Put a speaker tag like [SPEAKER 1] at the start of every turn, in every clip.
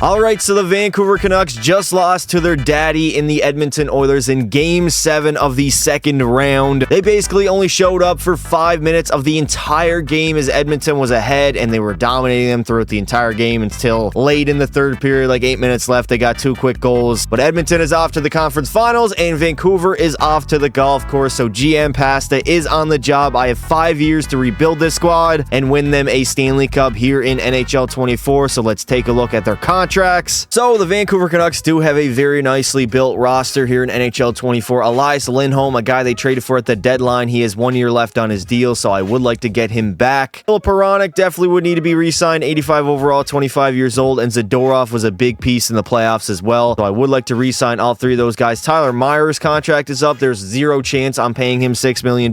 [SPEAKER 1] All right, so the Vancouver Canucks just lost to their daddy in the Edmonton Oilers in Game 7 of the second round. They basically only showed up for 5 minutes of the entire game as Edmonton was ahead, and they were dominating them throughout the entire game until late in the third period, like 8 minutes left. They got 2 quick goals, but Edmonton is off to the conference finals, and Vancouver is off to the golf course, so GM Pasta is on the job. I have 5 years to rebuild this squad and win them a Stanley Cup here in NHL 24, so let's take a look at their contracts. So the Vancouver Canucks do have a very nicely built roster here in NHL 24. Elias Lindholm, a guy they traded for at the deadline, he has 1 year left on his deal, so I would like to get him back. Filip Hronek definitely would need to be re-signed, 85 overall, 25 years old, and Zadorov was a big piece in the playoffs as well, so I would like to re-sign all 3 of those guys. Tyler Myers' contract is up. There's 0 chance I'm paying him $6 million.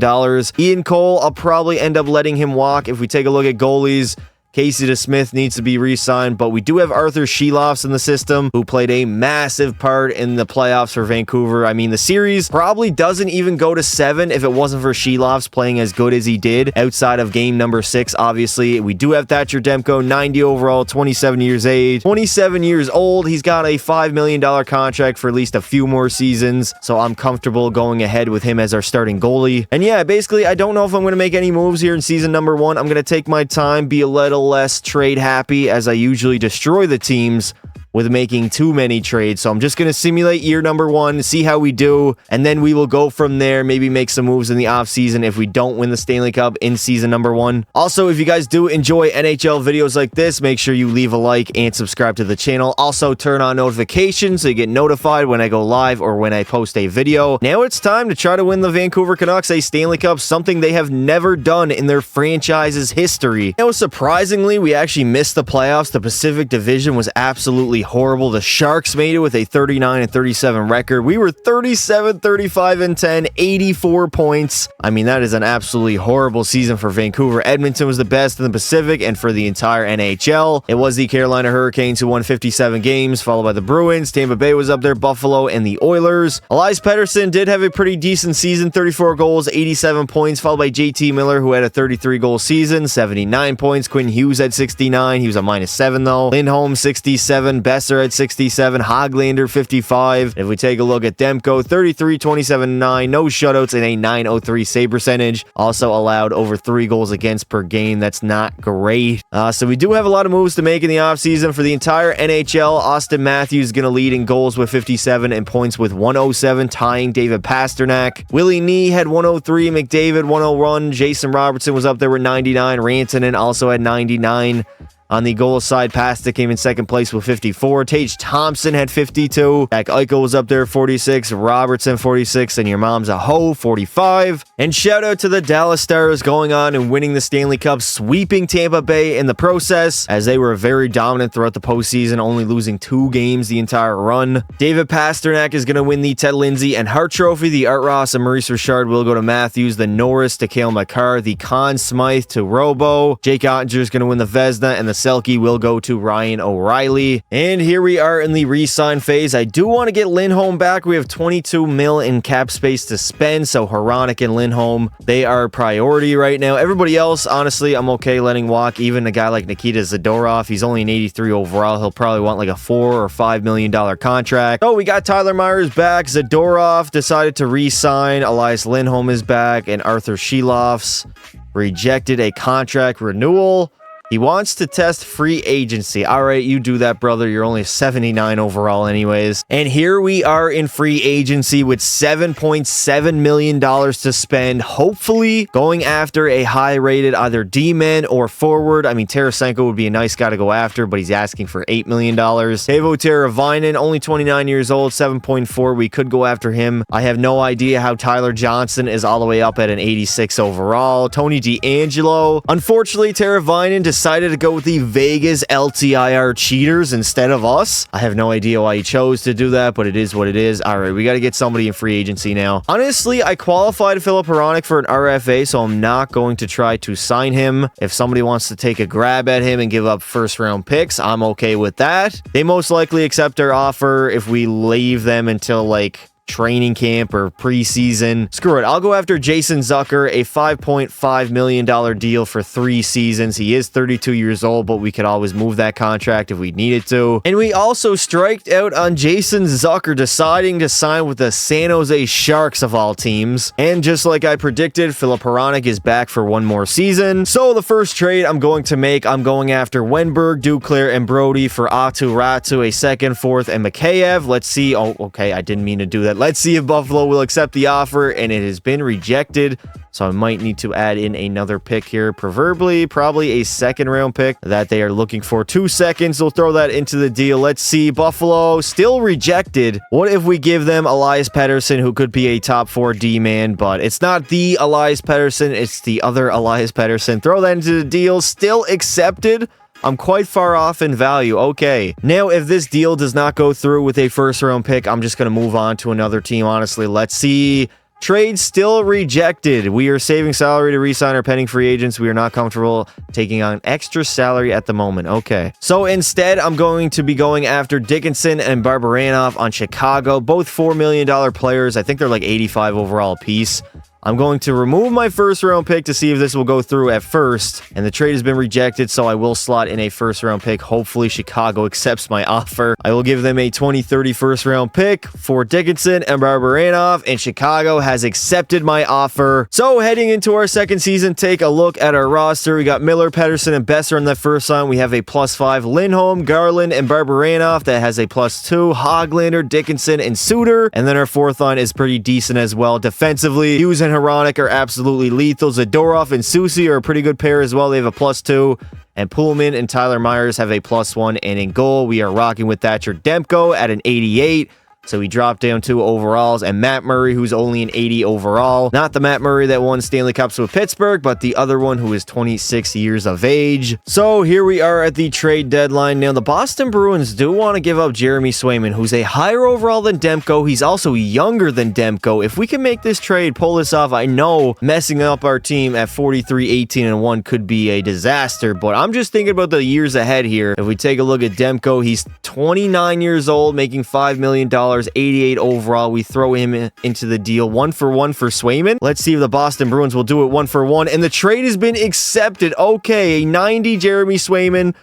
[SPEAKER 1] Ian Cole, I'll probably end up letting him walk. If we take a look at goalies, Casey DeSmith needs to be re-signed, but we do have Arthur Sheloffs in the system, who played a massive part in the playoffs for Vancouver. I mean, the series probably doesn't even go to 7 if it wasn't for Sheloffs playing as good as he did outside of game number 6, obviously. We do have Thatcher Demko, 90 overall, 27 years old. He's got a $5 million contract for at least a few more seasons, so I'm comfortable going ahead with him as our starting goalie. And yeah, basically, I don't know if I'm going to make any moves here in season number 1. I'm going to take my time, be a little less trade happy, as I usually destroy the teams with making too many trades. So I'm just going to simulate year number 1, see how we do, and then we will go from there, maybe make some moves in the offseason if we don't win the Stanley Cup in season number 1. Also, if you guys do enjoy NHL videos like this, make sure you leave a like and subscribe to the channel. Also, turn on notifications so you get notified when I go live or when I post a video. Now it's time to try to win the Vancouver Canucks a Stanley Cup, something they have never done in their franchise's history. Now, surprisingly, we actually missed the playoffs. The Pacific Division was absolutely horrible. The Sharks made it with a 39-37 record. We were 37-35-10, 84 points. I mean, that is an absolutely horrible season for Vancouver. Edmonton was the best in the Pacific and for the entire NHL. It was the Carolina Hurricanes who won 57 games, followed by the Bruins. Tampa Bay was up there, Buffalo, and the Oilers. Elias Pettersson did have a pretty decent season, 34 goals, 87 points, followed by JT Miller, who had a 33-goal season, 79 points. Quinn Hughes had 69. He was a -7, though. Lindholm, 67. Besser at 67, Hoglander 55. If we take a look at Demko, 33, 27, 9, no shutouts, and a .903 save percentage. Also allowed over 3 goals against per game. That's not great. So we do have a lot of moves to make in the offseason. For the entire NHL, Austin Matthews is going to lead in goals with 57 and points with 107, tying David Pastrnak. Willie Nee had 103, McDavid 101, Jason Robertson was up there with 99, Rantanen also had 99. On the goal side, Pasta came in second place with 54. Tage Thompson had 52. Jack Eichel was up there, 46. Robertson, 46. And your mom's a hoe, 45. And shout out to the Dallas Stars going on and winning the Stanley Cup, sweeping Tampa Bay in the process, as they were very dominant throughout the postseason, only losing 2 games the entire run. David Pastrnak is going to win the Ted Lindsay and Hart Trophy. The Art Ross and Maurice Richard will go to Matthews. The Norris to Cale Makar. The Conn Smythe to Robo. Jake Ottinger is going to win the Vezina, and the Selke will go to Ryan O'Reilly. And here we are in the re-sign phase. I do want to get Lindholm back. We have 22 mil in cap space to spend, so Hronek and Lindholm, they are priority right now. Everybody else, honestly, I'm okay letting walk. Even a guy like Nikita Zadorov, he's only an 83 overall. He'll probably want like a $4 or $5 million contract. Oh, we got Tyler Myers back. Zadorov decided to re-sign. Elias Lindholm is back, and Arthur Sheloffs rejected a contract renewal. He wants to test free agency. All right, you do that, brother. You're only 79 overall anyways. And here we are in free agency with $7.7 million to spend, hopefully going after a high-rated either D-man or forward. I mean, Tarasenko would be a nice guy to go after, but he's asking for $8 million. Teuvo Teravainen, only 29 years old, 7.4. We could go after him. I have no idea how Tyler Johnson is all the way up at an 86 overall. Tony DeAngelo. Unfortunately, Teravainen decided to go with the Vegas LTIR cheaters instead of us. I have no idea why he chose to do that, but it is what it is. All right, we got to get somebody in free agency now. Honestly, I qualified Filip Hronek for an RFA, so I'm not going to try to sign him. If somebody wants to take a grab at him and give up first-round picks, I'm okay with that. They most likely accept our offer if we leave them until, like, training camp or preseason. Screw it. I'll go after Jason Zucker, a $5.5 million deal for 3 seasons. He is 32 years old, but we could always move that contract if we needed to. And we also striked out on Jason Zucker, deciding to sign with the San Jose Sharks of all teams. And just like I predicted, Filip Hronek is back for 1 more season. So the first trade I'm going to make, I'm going after Wenberg, Duclair, and Brody for Aatu Ratu, a 2nd, 4th, and Mikheyev. Let's see. Oh, okay, I didn't mean to do that. Let's see if Buffalo will accept the offer, and it has been rejected. So I might need to add in another pick here, probably a 2nd round pick that they are looking for. 2 seconds, we'll throw that into the deal. Let's see, Buffalo still rejected. What if we give them Elias Pettersson, who could be a top 4 D-man, but it's not the Elias Pettersson, it's the other Elias Pettersson. Throw that into the deal, still accepted. I'm quite far off in value. Okay. Now, if this deal does not go through with a 1st round pick, I'm just going to move on to another team, honestly. Let's see. Trade still rejected. We are saving salary to re-sign our pending free agents. We are not comfortable taking on extra salary at the moment. Okay. So instead, I'm going to be going after Dickinson and Barbaranov on Chicago. Both $4 million players. I think they're like 85 overall apiece. I'm going to remove my 1st round pick to see if this will go through at first. And the trade has been rejected, so I will slot in a 1st round pick. Hopefully, Chicago accepts my offer. I will give them a 2030 1st round pick for Dickinson and Barbaranov, and Chicago has accepted my offer. So heading into our 2nd season, take a look at our roster. We got Miller, Pettersson, and Besser on that 1st line. We have a +5 Lindholm, Garland, and Barbaranov that has a +2 Hoglander, Dickinson, and Suter. And then our 4th line is pretty decent as well. Defensively, Hughes and Hronek are absolutely lethal. Zadorov and Soucy are a pretty good pair as well. They have a +2. And Pullman and Tyler Myers have a +1. And in goal, we are rocking with Thatcher Demko at an 88. So he dropped down 2 overalls, and Matt Murray, who's only an 80 overall. Not the Matt Murray that won Stanley Cups with Pittsburgh, but the other one who is 26 years of age. So here we are at the trade deadline. Now, the Boston Bruins do want to give up Jeremy Swayman, who's a higher overall than Demko. He's also younger than Demko. If we can make this trade, pull this off, I know messing up our team at 43, 18, and 1 could be a disaster, but I'm just thinking about the years ahead here. If we take a look at Demko, he's 29 years old, making $5 million. 88 overall. We throw him into the deal. 1-for-1 for Swayman. Let's see if the Boston Bruins will do it 1-for-1. And the trade has been accepted. Okay, a 90 Jeremy Swayman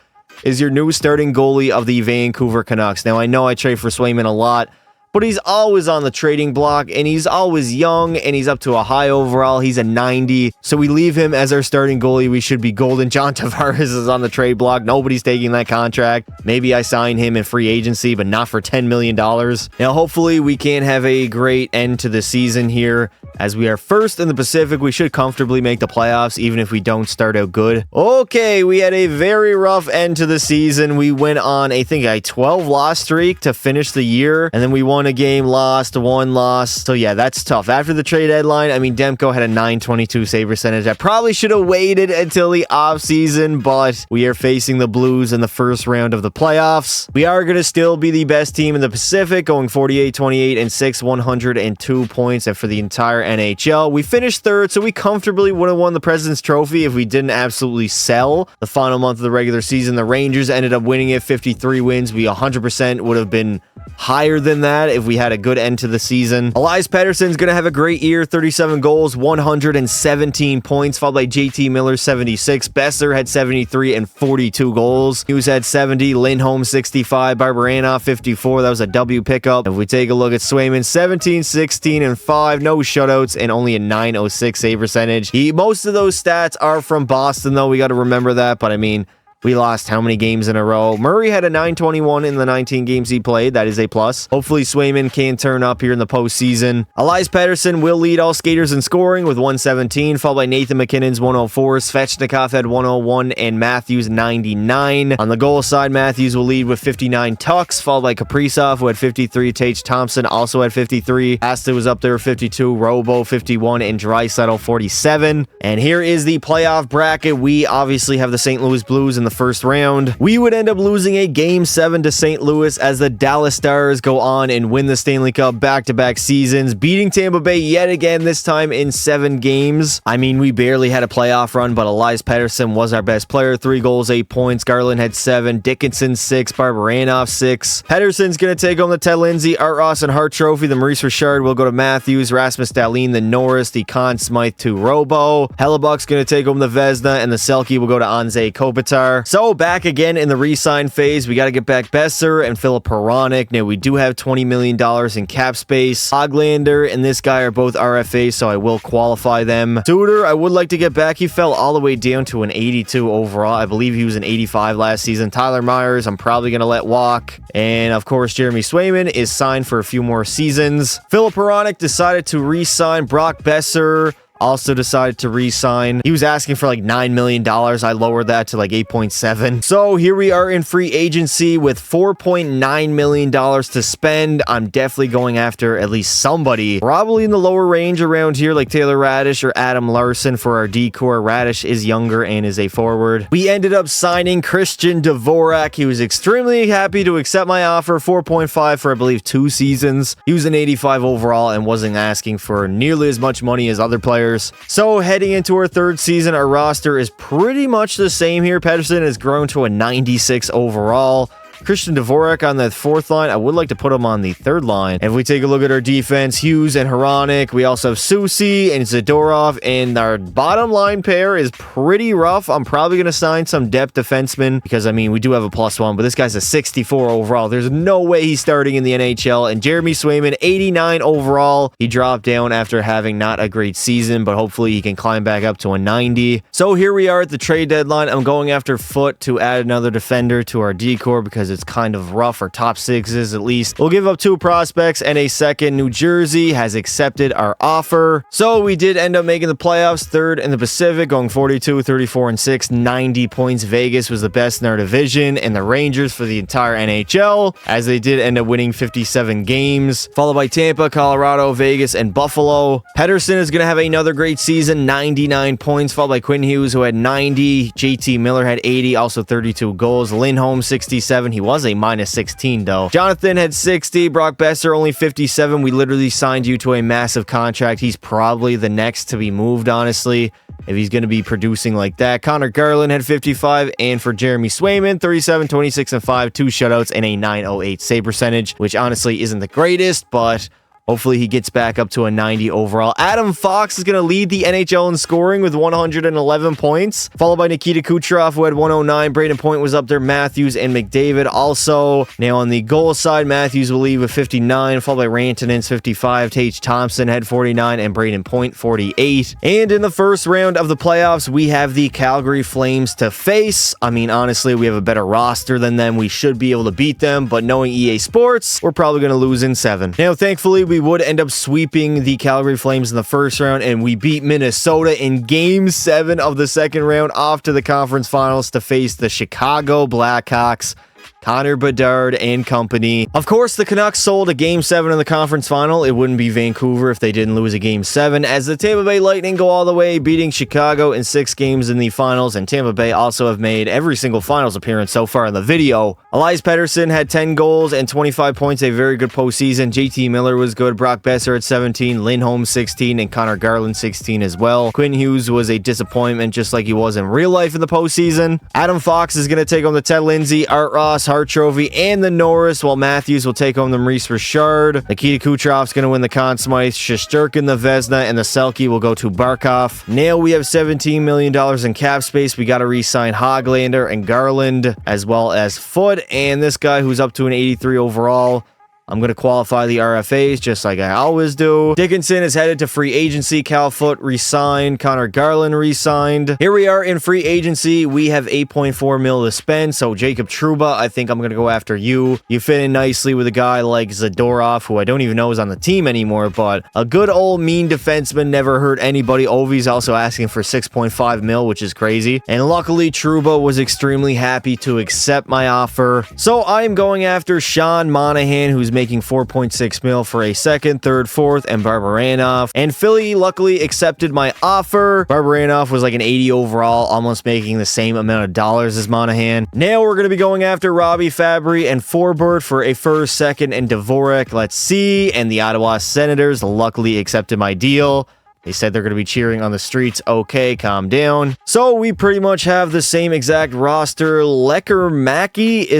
[SPEAKER 1] is your new starting goalie of the Vancouver Canucks. Now, I know I trade for Swayman a lot, but he's always on the trading block, and he's always young, and he's up to a high overall. He's a 90, so we leave him as our starting goalie. We should be golden. John Tavares is on the trade block. Nobody's taking that contract. Maybe I sign him in free agency, but not for $10 million. Now, hopefully, we can have a great end to the season here. As we are 1st in the Pacific, we should comfortably make the playoffs, even if we don't start out good. Okay, we had a very rough end to the season. We went on, I think, a 12-loss streak to finish the year, and then we won a game, lost, 1 loss. So yeah, that's tough. After the trade deadline, I mean, Demko had a .922 save percentage. I probably should have waited until the offseason, but we are facing the Blues in the 1st round of the playoffs. We are going to still be the best team in the Pacific, going 48, 28, and 6, 102 points. And for the entire NHL, we finished 3rd, so we comfortably would have won the President's Trophy if we didn't absolutely sell the final month of the regular season. The Rangers ended up winning it, 53 wins. We 100% would have been higher than that if we had a good end to the season. Elias Pettersson's going to have a great year. 37 goals, 117 points, followed by JT Miller, 76. Besser had 73 and 42 goals. Hughes had 70. Lindholm, 65. Barbaranov, 54. That was a W pickup. If we take a look at Swayman, 17, 16, and 5. No shutouts and only a .906 save percentage. Most of those stats are from Boston, though. We got to remember that, but I mean, we lost how many games in a row? Murray had a .921 in the 19 games he played. That is a plus. Hopefully, Swayman can turn up here in the postseason. Elias Pettersson will lead all skaters in scoring with 117, followed by Nathan McKinnon's 104. Svechnikov had 101 and Matthews 99. On the goal side, Matthews will lead with 59 tucks, followed by Kaprizov, who had 53. Tage Thompson also had 53. Asta was up there with 52. Robo 51 and Draisaitl 47. And here is the playoff bracket. We obviously have the St. Louis Blues in the first round. We would end up losing a Game 7 to St. Louis as the Dallas Stars go on and win the Stanley Cup back-to-back seasons, beating Tampa Bay yet again, this time in 7 games. I mean, we barely had a playoff run, but Elias Pettersson was our best player. 3 goals, 8 points. Garland had 7. Dickinson 6. Barbaranoff 6. Pettersson's going to take home the Ted Lindsay, Art Ross, and Hart Trophy. The Maurice Richard will go to Matthews, Rasmus Dahlin, the Norris, the Conn Smythe to Robo. Hellebuck's going to take home the Vezina, and the Selke will go to Anze Kopitar. So back again in the re-sign phase, we got to get back Besser and Philip Hronek. Now we do have $20 million in cap space. Hoglander and this guy are both RFAs, so I will qualify them. Suter, I would like to get back. He fell all the way down to an 82 overall. I believe he was an 85 last season. Tyler Myers, I'm probably going to let walk. And of course, Jeremy Swayman is signed for a few more seasons. Philip Hronek decided to re-sign. Brock Besser also decided to re-sign. He was asking for like $9 million. I lowered that to like 8.7. So here we are in free agency with $4.9 million to spend. I'm definitely going after at least somebody, probably in the lower range around here, like Taylor Radish or Adam Larson for our D-core. Radish is younger and is a forward. We ended up signing Christian Dvorak. He was extremely happy to accept my offer. 4.5 for, I believe, 2 seasons. He was an 85 overall and wasn't asking for nearly as much money as other players. So heading into our 3rd season, our roster is pretty much the same here. Pettersson has grown to a 96 overall. Christian Dvorak on the 4th line. I would like to put him on the 3rd line. If we take a look at our defense, Hughes and Hronek. We also have Susi and Zadorov, and our bottom line pair is pretty rough. I'm probably going to sign some depth defensemen because, I mean, we do have a +1, but this guy's a 64 overall. There's no way he's starting in the NHL. And Jeremy Swayman, 89 overall. He dropped down after having not a great season, but hopefully he can climb back up to a 90. So here we are at the trade deadline. I'm going after Foote to add another defender to our D-core because it's kind of rough, or top 6s at least. We'll give up 2 prospects and a second. New Jersey has accepted our offer. So we did end up making the playoffs, 3rd in the Pacific, going 42, 34, and 6, 90 points. Vegas was the best in our division, and the Rangers for the entire NHL, as they did end up winning 57 games, followed by Tampa, Colorado, Vegas, and Buffalo. Pettersson is going to have another great season, 99 points, followed by Quinn Hughes, who had 90. JT Miller had 80, also 32 goals. Lindholm, 67. He was a -16 though. Jonathan had 60. Brock Besser only 57. We literally signed you to a massive contract. He's probably the next to be moved, honestly, if he's going to be producing like that. Connor Garland had 55. And for Jeremy Swayman, 37, 26, and 5, 2 shutouts, and a .908 save percentage, which honestly isn't the greatest, but hopefully he gets back up to a 90 overall. Adam Fox is going to lead the NHL in scoring with 111 points, followed by Nikita Kucherov, who had 109. Braden Point was up there. Matthews and McDavid also. Now on the goal side, Matthews will lead with 59, followed by Rantanen's 55. Tage Thompson had 49, and Braden Point 48. And in the first round of the playoffs, we have the Calgary Flames to face. I mean, honestly, we have a better roster than them. We should be able to beat them, but knowing EA Sports, we're probably going to lose in 7. Now, thankfully, we would end up sweeping the Calgary Flames in the first round, and we beat Minnesota in Game 7 of the second round, off to the conference finals to face the Chicago Blackhawks. Connor Bedard and company. Of course, the Canucks sold a Game 7 in the conference final. It wouldn't be Vancouver if they didn't lose a Game 7, as the Tampa Bay Lightning go all the way, beating Chicago in 6 games in the finals, and Tampa Bay also have made every single finals appearance so far in the video. Elias Pettersson had 10 goals and 25 points, a very good postseason. JT Miller was good. Brock Besser at 17, Lindholm 16, and Connor Garland 16 as well. Quinn Hughes was a disappointment, just like he was in real life in the postseason. Adam Fox is going to take home the Ted Lindsay, Art Ross, Hart Trophy, and the Norris, while Matthews will take home the Maurice Richard. Nikita Kucherov's going to win the Conn Smythe, Shesterkin the Vezina, and the Selke will go to Barkov. Now we have $17 million in cap space. We got to re-sign Hoglander and Garland, as well as Foote, and this guy who's up to an 83 overall. I'm going to qualify the RFAs just like I always do. Dickinson is headed to free agency. Cal Foote re-signed. Connor Garland re-signed. Here we are in free agency. We have $8.4 million to spend. So Jacob Trouba, I think I'm going to go after you. You fit in nicely with a guy like Zadorov, who I don't even know is on the team anymore, but a good old mean defenseman, never hurt anybody. Ovi's also asking for $6.5 million, which is crazy. And luckily, Trouba was extremely happy to accept my offer. So I'm going after Sean Monahan, who's making 4.6 mil for a second, third, fourth, and Barbaranoff. And Philly luckily accepted my offer. Barbaranoff was like an 80 overall, almost making the same amount of dollars as Monahan. Now we're going to be going after Robbie Fabry and Forbert for a first, second, and Dvorak. Let's see. And the Ottawa Senators luckily accepted my deal. They said they're going to be cheering on the streets. Okay, calm down. So we pretty much have the same exact roster. Lekkerimäki,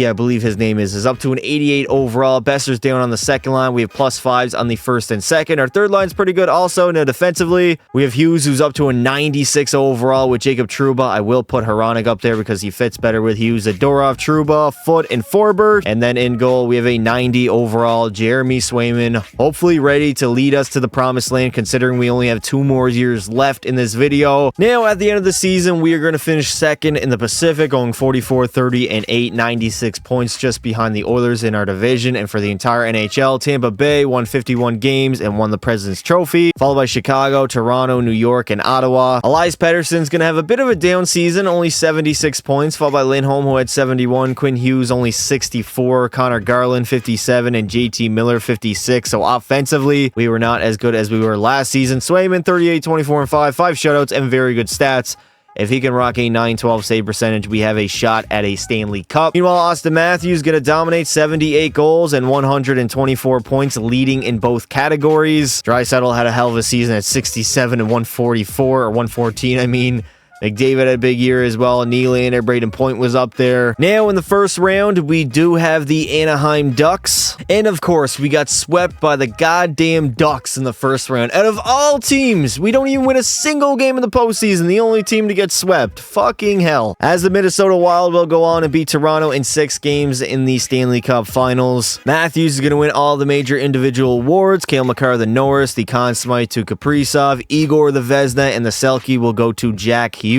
[SPEAKER 1] I believe his name is up to an 88 overall. Besser's down on the second line. We have +5s on the first and second. Our third line's pretty good also. Now defensively, we have Hughes, who's up to a 96 overall with Jacob Trouba. I will put Hronek up there because he fits better with Hughes. Zadorov, Trouba, Foot, and Forbert. And then in goal, we have a 90 overall Jeremy Swayman, hopefully ready to lead us to the promised land, considering we only have 2 more years left in this video. Now, at the end of the season, we are going to finish second in the Pacific, going 44, 30, and 8, 96 points just behind the Oilers in our division. And for the entire NHL, Tampa Bay won 51 games and won the President's Trophy, followed by Chicago, Toronto, New York, and Ottawa. Elias Pettersson's going to have a bit of a down season, only 76 points, followed by Lindholm, who had 71, Quinn Hughes only 64, Connor Garland 57, and JT Miller 56. So offensively, we were not as good as we were last season. Swayman 38, 24, and 5 shutouts, and very good stats. If he can rock a 912 save percentage, we have a shot at a Stanley Cup. Meanwhile, Austin Matthews going to dominate, 78 goals and 124 points, leading in both categories. Draisaitl had a hell of a season at 67 and 144, or 114, I mean. McDavid had a big year as well. Nylander, Braden Point was up there. Now, in the first round, we do have the Anaheim Ducks. And, of course, we got swept by the goddamn Ducks in the first round. Out of all teams, we don't even win a single game in the postseason. The only team to get swept. Fucking hell. As the Minnesota Wild will go on and beat Toronto in 6 games in the Stanley Cup Finals. Matthews is going to win all the major individual awards. Cale Makar the Norris, the Conn Smythe to Kaprizov, Igor the Vezina, and the Selke will go to Jack Hughes.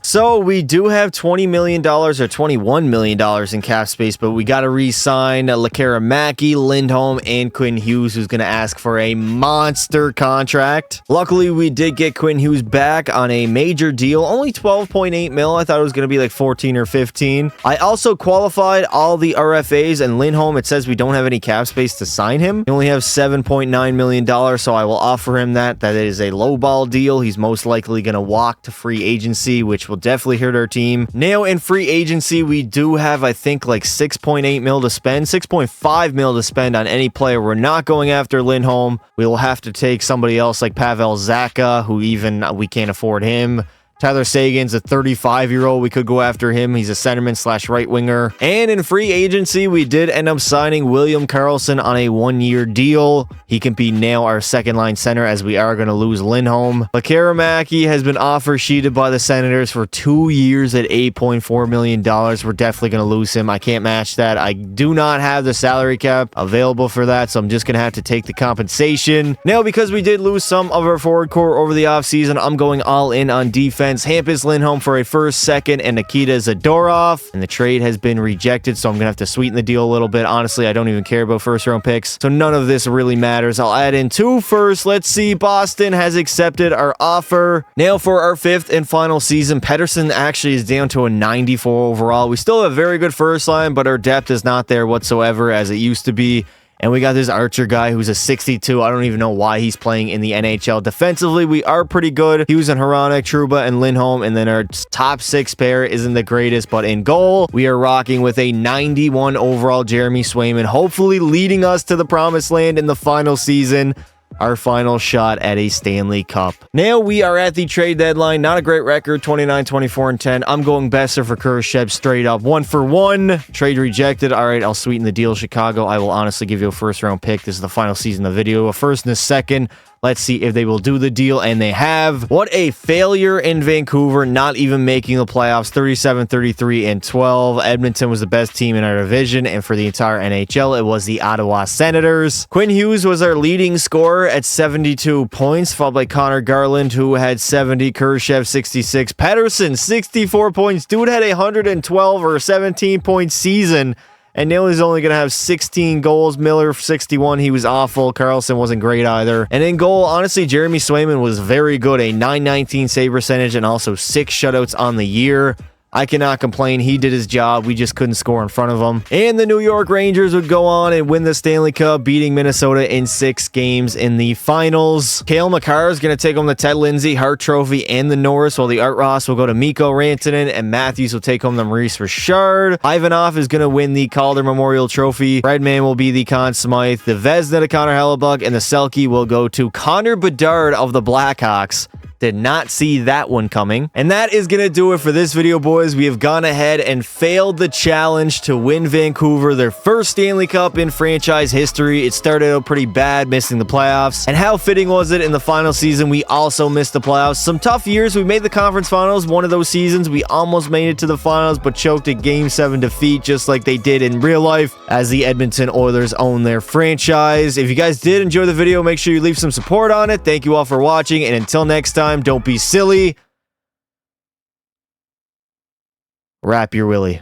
[SPEAKER 1] So we do have $20 million or $21 million in cap space, but we got to re-sign Lekkerimäki, Lindholm, and Quinn Hughes, who's going to ask for a monster contract. Luckily, we did get Quinn Hughes back on a major deal, only 12.8 mil. I thought it was going to be like 14 or 15. I also qualified all the RFAs, and Lindholm, it says we don't have any cap space to sign him. We only have $7.9 million, so I will offer him that. That is a lowball deal. He's most likely going to walk to free agency, which will definitely hurt our team. Now, in free agency, we do have, I think, like 6.8 mil to spend, 6.5 mil to spend on any player. We're not going after Lindholm. We will have to take somebody else like Pavel Zacha, who even we can't afford him. Tyler Sagan's a 35-year-old. We could go after him. He's a centerman / right winger. And in free agency, we did end up signing William Karlsson on a 1-year deal. He can be now our second-line center, as we are going to lose Lindholm. Lekkerimäki has been offer sheeted by the Senators for 2 years at $8.4 million. We're definitely going to lose him. I can't match that. I do not have the salary cap available for that, so I'm just going to have to take the compensation. Now, because we did lose some of our forward core over the offseason, I'm going all in on defense. Hampus Lindholm for a first, second, and Nikita Zadorov. And the trade has been rejected, so I'm going to have to sweeten the deal a little bit. Honestly, I don't even care about first-round picks, so none of this really matters. I'll add in 2 first. Let's see. Boston has accepted our offer. Now for our 5th and final season, Pettersson actually is down to a 94 overall. We still have a very good first line, but our depth is not there whatsoever as it used to be. And we got this Archer guy who's a 62. I don't even know why he's playing in the NHL. Defensively, we are pretty good. Hughes and Hronek, Trouba, and Lindholm. And then our top 6 pair isn't the greatest. But in goal, we are rocking with a 91 overall Jeremy Swayman, hopefully leading us to the promised land in the final season. Our final shot at a Stanley Cup. Now we are at the trade deadline. Not a great record, 29, 24, and 10. I'm going Besser for Kurashev straight up. 1-for-1. Trade rejected. All right, I'll sweeten the deal, Chicago. I will honestly give you a first-round pick. This is the final season of the video. A first and a second. Let's see if they will do the deal, and they have. What a failure in Vancouver, not even making the playoffs. 37, 33, and 12. Edmonton was the best team in our division, and for the entire NHL, it was the Ottawa Senators. Quinn Hughes was our leading scorer at 72 points, followed by Connor Garland, who had 70, Kurashev 66, Pettersson 64 points. Dude had a 112 or 17-point season. And now he's only going to have 16 goals. Miller, 61. He was awful. Karlsson wasn't great either. And in goal, honestly, Jeremy Swayman was very good. A .919 save percentage and also 6 shutouts on the year. I cannot complain. He did his job. We just couldn't score in front of him. And the New York Rangers would go on and win the Stanley Cup, beating Minnesota in 6 games in the finals. Cale Makar is going to take home the Ted Lindsay Hart Trophy and the Norris, while the Art Ross will go to Mikko Rantanen, and Matthews will take home the Maurice Richard. Ivanov is going to win the Calder Memorial Trophy. Redman will be the Conn Smythe. The Vezina to Connor Hellebuck, and the Selke will go to Connor Bedard of the Blackhawks. Did not see that one coming. And that is going to do it for this video, boys. We have gone ahead and failed the challenge to win Vancouver their first Stanley Cup in franchise history. It started out pretty bad, missing the playoffs. And how fitting was it in the final season? We also missed the playoffs. Some tough years. We made the conference finals. One of those seasons, we almost made it to the finals, but choked a Game 7 defeat, just like they did in real life, as the Edmonton Oilers own their franchise. If you guys did enjoy the video, make sure you leave some support on it. Thank you all for watching, and until next time, don't be silly. Wrap your willy.